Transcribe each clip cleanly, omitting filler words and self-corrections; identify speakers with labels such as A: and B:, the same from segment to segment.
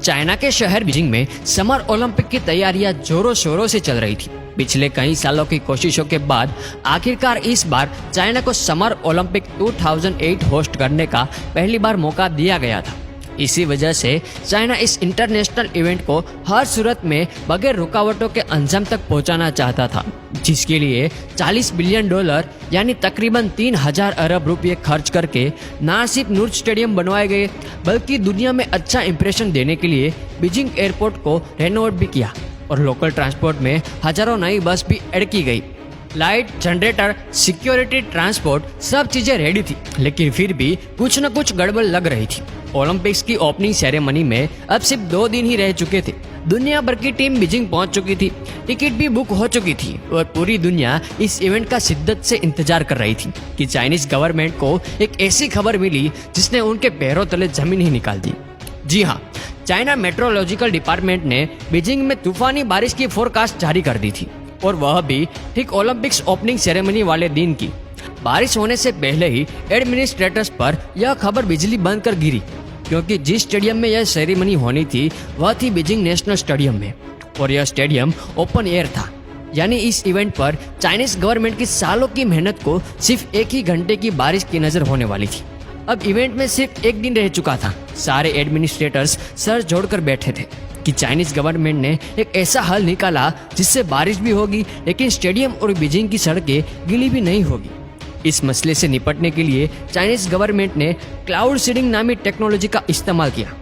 A: China के शहर Beijing में समर ओलंपिक की तैयारियां जोरों शोरों से चल रही थी। पिछले कई सालों की कोशिशों के बाद आखिरकार इस बार चाइना को समर ओलंपिक 2008 होस्ट करने का पहली बार मौका दिया गया था। इसी वजह से चाइना इस इंटरनेशनल इवेंट को हर सूरत में बगैर रुकावटों के अंजाम तक पहुंचाना चाहता था, जिसके लिए $40 बिलियन यानी तकरीबन 3000 अरब रुपये खर्च करके ना सिर्फ नूर स्टेडियम बनवाए गए, बल्कि दुनिया में अच्छा इंप्रेशन देने के लिए बीजिंग एयरपोर्ट को रेनोवेट भी किया और लोकल ट्रांसपोर्ट में हजारों नई बस भी ऐड की गई। लाइट, जनरेटर, सिक्योरिटी, ट्रांसपोर्ट सब चीजें रेडी थी, लेकिन फिर भी कुछ न कुछ गड़बड़ लग रही थी। ओलंपिक्स की ओपनिंग सेरेमनी में अब सिर्फ 2 दिन ही रह चुके थे। दुनिया भर की टीम बीजिंग पहुंच चुकी थी, टिकट भी बुक हो चुकी थी और पूरी दुनिया इस इवेंट का शिद्दत से इंतजार कर रही थी कि चाइनीज गवर्नमेंट को एक ऐसी खबर मिली जिसने उनके पैरों तले जमीन ही निकाल दी। जी हाँ, चाइना मेट्रोलॉजिकल डिपार्टमेंट ने बीजिंग में तूफानी बारिश की फोरकास्ट जारी कर दी थी, और वह भी ठीक ओलंपिक्स ओपनिंग सेरेमनी वाले दिन की। बारिश होने से पहले ही एडमिनिस्ट्रेटर्स पर यह खबर बिजली बंद कर गिरी, क्योंकि जिस स्टेडियम में यह सेरेमनी होनी थी वह थी बीजिंग नेशनल स्टेडियम में, और यह स्टेडियम ओपन एयर था। यानी इस इवेंट पर चाइनीज गवर्नमेंट की सालों की मेहनत को सिर्फ 1 ही घंटे की बारिश की नजर होने वाली थी। अब इवेंट में सिर्फ 1 दिन रह चुका था। सारे एडमिनिस्ट्रेटर्स सर जोड़कर बैठे थे कि चाइनीज गवर्नमेंट ने एक ऐसा हल निकाला जिससे बारिश भी होगी, लेकिन स्टेडियम और बीजिंग की सड़कें गीली भी नहीं होगी। इस मसले से निपटने के लिए चाइनीज गवर्नमेंट ने क्लाउड सीडिंग नामी टेक्नोलॉजी का इस्तेमाल किया,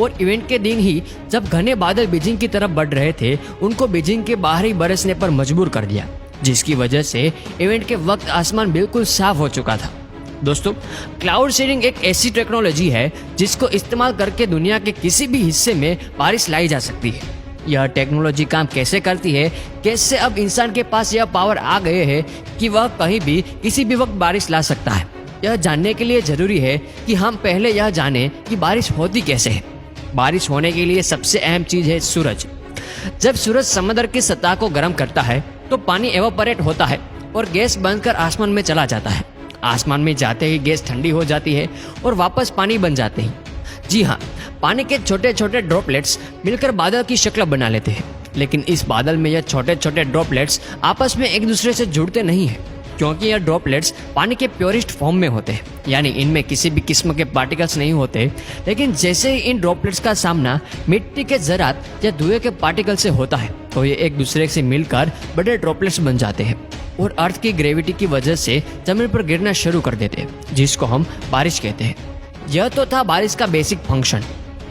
A: और इवेंट के दिन ही जब घने बादल बीजिंग की तरफ बढ़ रहे थे, उनको बीजिंग के बाहर ही बरसने पर मजबूर कर दिया, जिसकी वजह से इवेंट के वक्त आसमान बिल्कुल साफ हो चुका था। दोस्तों, क्लाउड सीडिंग एक ऐसी टेक्नोलॉजी है जिसको इस्तेमाल करके दुनिया के किसी भी हिस्से में बारिश लाई जा सकती है। यह टेक्नोलॉजी काम कैसे करती है, कैसे अब इंसान के पास यह पावर आ गए है कि वह कहीं भी किसी भी वक्त बारिश ला सकता है, यह जानने के लिए जरूरी है कि हम पहले यह जानें कि बारिश होती कैसे है। बारिश होने के लिए सबसे अहम चीज है सूरज। जब सूरज समुद्र की सतह को गर्म करता है तो पानी एवापोरेट होता है और गैस बनकर आसमान में चला जाता है। आसमान में जाते ही गैस ठंडी हो जाती है और वापस पानी बन जाते हैं। जी हाँ, पानी के छोटे छोटे ड्रॉपलेट्स मिलकर बादल की शक्ल बना लेते हैं, लेकिन इस बादल में यह छोटे छोटे ड्रॉपलेट्स आपस में एक दूसरे से जुड़ते नहीं हैं, क्योंकि यह ड्रॉपलेट्स पानी के प्योरिस्ट फॉर्म में होते हैं, यानी इनमें किसी भी किस्म के पार्टिकल्स नहीं होते। लेकिन जैसे ही इन ड्रॉपलेट्स का सामना मिट्टी के ज़रात या धुएं के पार्टिकल से होता है, तो ये एक दूसरे से मिलकर बड़े ड्रॉपलेट्स बन जाते हैं और अर्थ की ग्रेविटी की वजह से जमीन पर गिरना शुरू कर देते हैं, जिसको हम बारिश कहते हैं। यह तो था बारिश का बेसिक फंक्शन,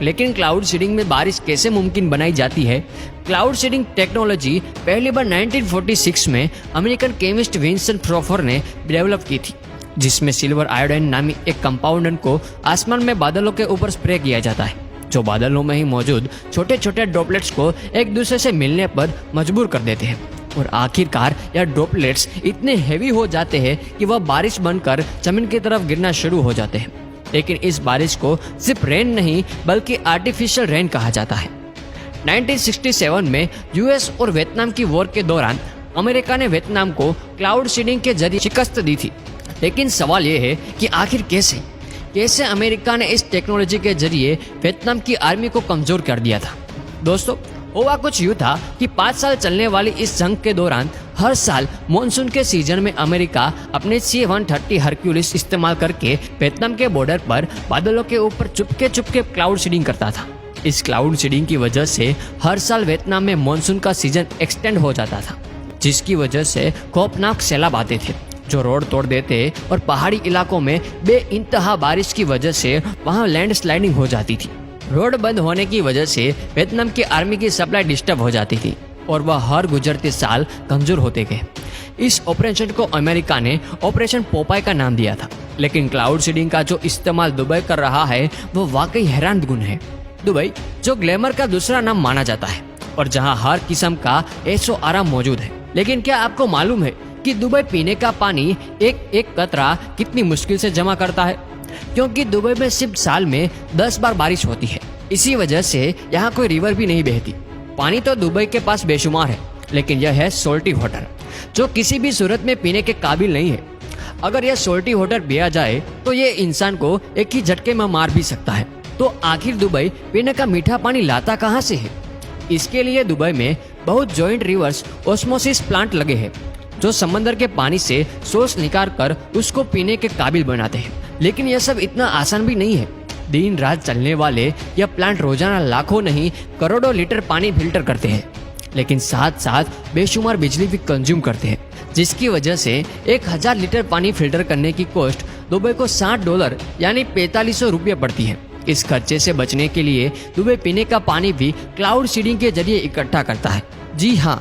A: लेकिन क्लाउड सीडिंग में बारिश कैसे मुमकिन बनाई जाती है। क्लाउड सीडिंग टेक्नोलॉजी पहली बार 1946 में अमेरिकन केमिस्ट विंसेंट फ्रोफर ने डेवलप की थी, जिसमें सिल्वर आयोडाइन नामी एक कंपाउंड को आसमान में बादलों के ऊपर स्प्रे किया जाता है, जो बादलों में ही मौजूद छोटे छोटे ड्रॉपलेट्स को एक दूसरे से मिलने पर मजबूर कर देते हैं, और आखिरकार यह ड्रॉपलेट्स इतने हैवी हो जाते हैं कि वह बारिश बनकर जमीन की तरफ गिरना शुरू हो जाते हैं। लेकिन इस बारिश को सिर्फ रेन नहीं बल्कि आर्टिफिशियल रेन कहा जाता है। 1967 में यूएस और वियतनाम की वॉर के दौरान अमेरिका ने वियतनाम को क्लाउड सीडिंग के जरिए शिकस्त दी थी। लेकिन सवाल यह है कि आखिर कैसे अमेरिका ने इस टेक्नोलॉजी के जरिए वियतनाम की आर्मी को कमजोर कर दिया था। दोस्तों, हुआ कुछ यूँ था कि 5 साल चलने वाली इस जंग के दौरान हर साल मॉनसून के सीजन में अमेरिका अपने C-130 हरक्यूलिस इस्तेमाल करके वियतनाम के बॉर्डर पर बादलों के ऊपर चुपके क्लाउड सीडिंग करता था। इस क्लाउड सीडिंग की वजह से हर साल वियतनाम में मॉनसून का सीजन एक्सटेंड हो जाता था, जिसकी वजह से खौफनाक सैलाब आते थे जो रोड तोड़ देते, और पहाड़ी इलाकों में बेइंतहा बारिश की वजह से वहाँ लैंडस्लाइडिंग हो जाती थी। रोड बंद होने की वजह से वियतनाम की आर्मी की सप्लाई डिस्टर्ब हो जाती थी और वह हर गुजरते साल कमजोर होते गए। इस ऑपरेशन को अमेरिका ने ऑपरेशन पोपाई का नाम दिया था। लेकिन क्लाउड सीडिंग का जो इस्तेमाल दुबई कर रहा है वो वाकई हैरानकुन है। दुबई जो ग्लैमर का दूसरा नाम माना जाता है और जहां हर किस्म का ऐशो आराम मौजूद है। लेकिन क्या आपको मालूम है कि दुबई पीने का पानी एक एक कतरा कितनी मुश्किल से जमा करता है? क्योंकि दुबई में सिर्फ साल में 10 बार बारिश होती है। इसी वजह से यहाँ कोई रिवर भी नहीं बहती। पानी तो दुबई के पास बेशुमार है, लेकिन यह है सोल्टी वाटर, जो किसी भी सूरत में पीने के काबिल नहीं है। अगर यह सोल्टी वाटर पिया जाए तो ये इंसान को एक ही झटके में मार भी सकता है। तो तो आखिर दुबई पीने का मीठा पानी लाता कहाँ से है? इसके लिए दुबई में बहुत जॉइंट रिवर्स ऑस्मोसिस प्लांट लगे हैं जो समंदर के पानी से सोर्स निकाल कर उसको पीने के काबिल बनाते हैं। लेकिन यह सब इतना आसान भी नहीं है। दिन रात चलने वाले यह प्लांट रोजाना लाखों नहीं करोड़ों लीटर पानी फिल्टर करते हैं, लेकिन साथ साथ बेशुमार बिजली भी कंज्यूम करते हैं, जिसकी वजह से 1000 लीटर पानी फिल्टर करने की कॉस्ट दुबई को $60 यानी 4500 रुपये पड़ती है। इस खर्चे से बचने के लिए दुबई पीने का पानी भी क्लाउड सीडिंग के जरिए इकट्ठा करता है। जी हाँ,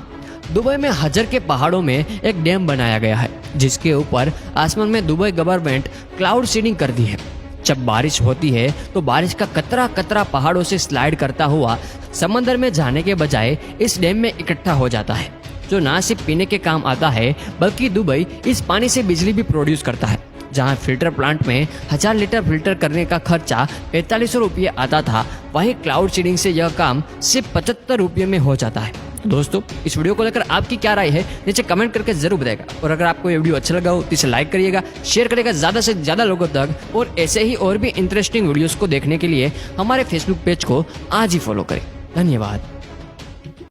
A: दुबई में हजर के पहाड़ों में एक डैम बनाया गया है जिसके ऊपर आसमान में दुबई गवर्नमेंट क्लाउड सीडिंग कर दी है। जब बारिश होती है तो बारिश का कतरा कतरा पहाड़ों से स्लाइड करता हुआ समंदर में जाने के बजाय इस डैम में इकट्ठा हो जाता है, जो ना सिर्फ पीने के काम आता है बल्कि दुबई इस पानी से बिजली भी प्रोड्यूस करता है। जहां फिल्टर प्लांट में 1000 लीटर फिल्टर करने का खर्चा 4500 रुपये आता था, वहीं क्लाउड सीडिंग से यह काम सिर्फ 75 रुपये में हो जाता है। दोस्तों, इस वीडियो को लेकर आपकी क्या राय है नीचे कमेंट करके जरूर बताएगा। और अगर आपको ये वीडियो अच्छा लगा हो तो इसे लाइक करिएगा, शेयर करिएगा ज़्यादा से ज़्यादा लोगों तक, और ऐसे ही और भी इंटरेस्टिंग वीडियोस को देखने के लिए हमारे फेसबुक पेज को आज ही फॉलो करें। धन्यवाद।